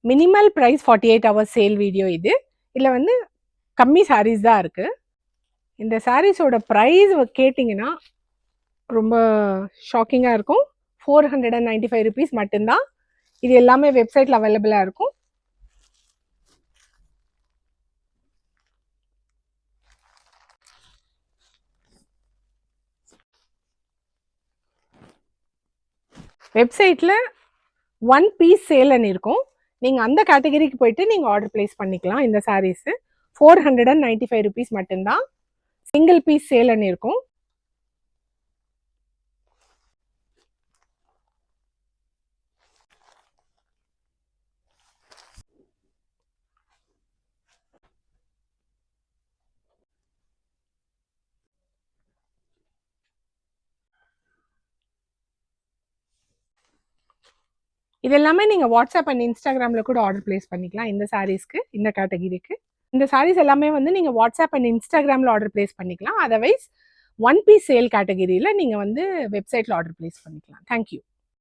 Minimal price 48 hours sale video இது. இதில் வந்து கம்மி சாரீஸ் தான் இருக்குது. இந்த சாரீஸோட ப்ரைஸ் கேட்டிங்கன்னா ரொம்ப ஷாக்கிங்காக இருக்கும். 495 rupees மட்டும்தான். இது எல்லாமே வெப்சைட்டில் அவைலபிளாக இருக்கும். வெப்சைட்டில் 1 piece சேல்னு இருக்கும். நீங்கள் அந்த கேட்டகரிக்கு போயிட்டு நீங்கள் ஆர்டர் பிளேஸ் பண்ணிக்கலாம். இந்த சாரீஸு 495 rupees மட்டும்தான். சிங்கிள் பீஸ் சேல்னு இருக்கும். இது எல்லாமே நீங்கள் வாட்ஸ்அப் அண்ட் இன்ஸ்டாகிராமில் கூட ஆர்டர் பிளேஸ் பண்ணிக்கலாம். இந்த சாரீஸ்க்கு, இந்த கேட்டகிரிக்கு இந்த சாரீஸ் எல்லாமே வந்து நீங்கள் வாட்ஸ்அப் அண்ட் இன்ஸ்டாகிராமில் ஆர்டர் பிளேஸ் பண்ணிக்கலாம். அதர்வைஸ் 1 piece சேல் கேட்டகிரியில் நீங்கள் வந்து வெப்சைட்டில் ஆர்டர் பிளேஸ் பண்ணிக்கலாம். தேங்க்யூ.